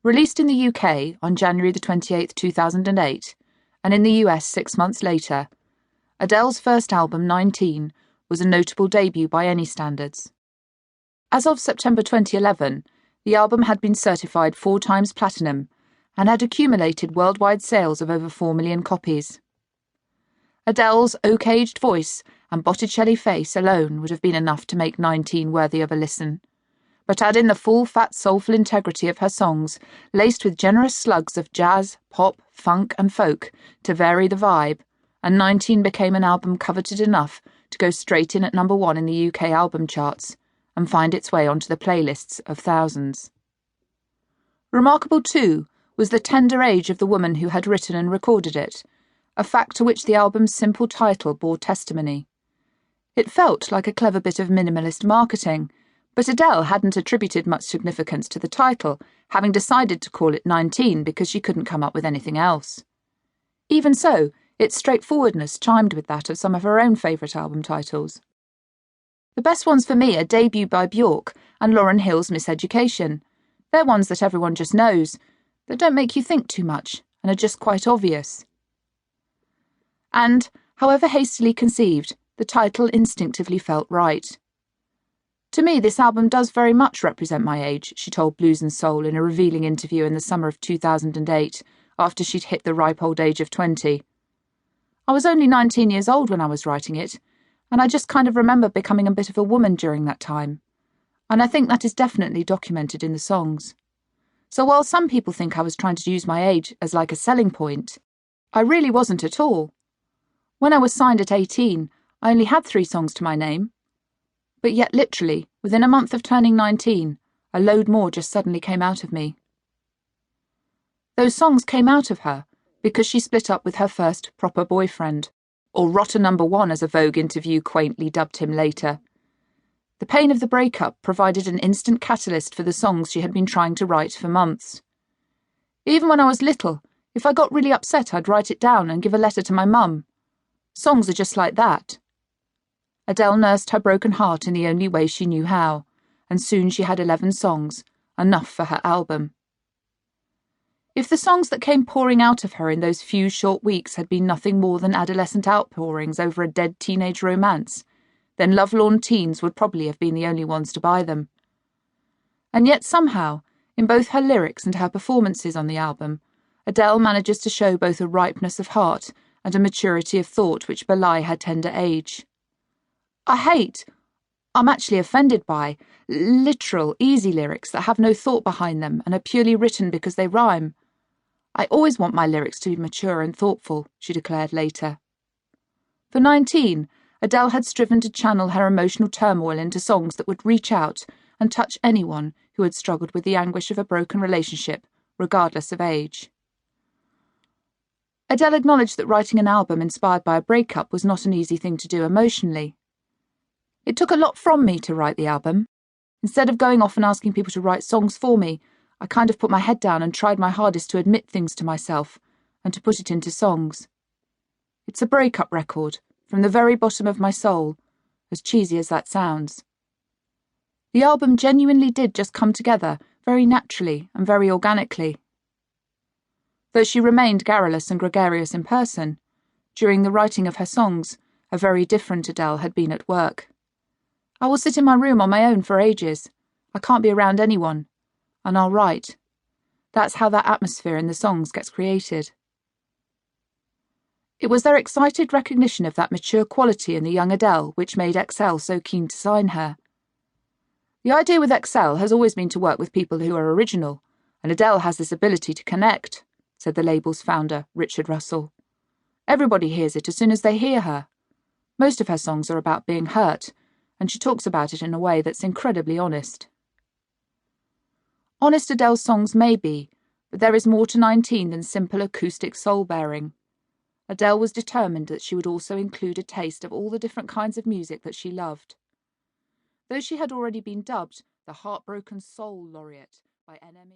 Released in the UK on January 28, 2008, and in the US 6 months later, Adele's first album, 19, was a notable debut by any standards. As of September 2011, the album had been certified 4 times platinum and had accumulated worldwide sales of over 4 million copies. Adele's oak-aged voice and Botticelli face alone would have been enough to make 19 worthy of a listen. But add in the full, fat, soulful integrity of her songs, laced with generous slugs of jazz, pop, funk and folk to vary the vibe, and 19 became an album coveted enough to go straight in at number 1 in the UK album charts and find its way onto the playlists of thousands. Remarkable, too, was the tender age of the woman who had written and recorded it, a fact to which the album's simple title bore testimony. It felt like a clever bit of minimalist marketing, but Adele hadn't attributed much significance to the title, having decided to call it 19 because she couldn't come up with anything else. Even so, its straightforwardness chimed with that of some of her own favourite album titles. The best ones for me are Debut by Bjork and Lauryn Hill's Miseducation. They're ones that everyone just knows, that don't make you think too much and are just quite obvious. And, however hastily conceived, the title instinctively felt right. To me, this album does very much represent my age, she told Blues and Soul in a revealing interview in the summer of 2008, after she'd hit the ripe old age of 20. I was only 19 years old when I was writing it, and I just kind of remember becoming a bit of a woman during that time. And I think that is definitely documented in the songs. So while some people think I was trying to use my age as like a selling point, I really wasn't at all. When I was signed at 18, I only had 3 songs to my name. But yet literally, within a month of turning 19, a load more just suddenly came out of me. Those songs came out of her because she split up with her first proper boyfriend, or rotter number 1 as a Vogue interview quaintly dubbed him later. The pain of the breakup provided an instant catalyst for the songs she had been trying to write for months. Even when I was little, if I got really upset, I'd write it down and give a letter to my mum. Songs are just like that. Adele nursed her broken heart in the only way she knew how, and soon she had 11 songs, enough for her album. If the songs that came pouring out of her in those few short weeks had been nothing more than adolescent outpourings over a dead teenage romance, then lovelorn teens would probably have been the only ones to buy them. And yet somehow, in both her lyrics and her performances on the album, Adele manages to show both a ripeness of heart and a maturity of thought which belie her tender age. I'm actually offended by, literal, easy lyrics that have no thought behind them and are purely written because they rhyme. I always want my lyrics to be mature and thoughtful, she declared later. For 19, Adele had striven to channel her emotional turmoil into songs that would reach out and touch anyone who had struggled with the anguish of a broken relationship, regardless of age. Adele acknowledged that writing an album inspired by a breakup was not an easy thing to do emotionally. It took a lot from me to write the album. Instead of going off and asking people to write songs for me, I kind of put my head down and tried my hardest to admit things to myself and to put it into songs. It's a breakup record, from the very bottom of my soul, as cheesy as that sounds. The album genuinely did just come together, very naturally and very organically. Though she remained garrulous and gregarious in person, during the writing of her songs, a very different Adele had been at work. I will sit in my room on my own for ages. I can't be around anyone. And I'll write. That's how that atmosphere in the songs gets created. It was their excited recognition of that mature quality in the young Adele which made XL so keen to sign her. The idea with XL has always been to work with people who are original, and Adele has this ability to connect, said the label's founder, Richard Russell. Everybody hears it as soon as they hear her. Most of her songs are about being hurt, and she talks about it in a way that's incredibly honest. Honest Adele's songs may be, but there is more to 19 than simple acoustic soul-bearing. Adele was determined that she would also include a taste of all the different kinds of music that she loved. Though she had already been dubbed the Heartbroken Soul Laureate by NME.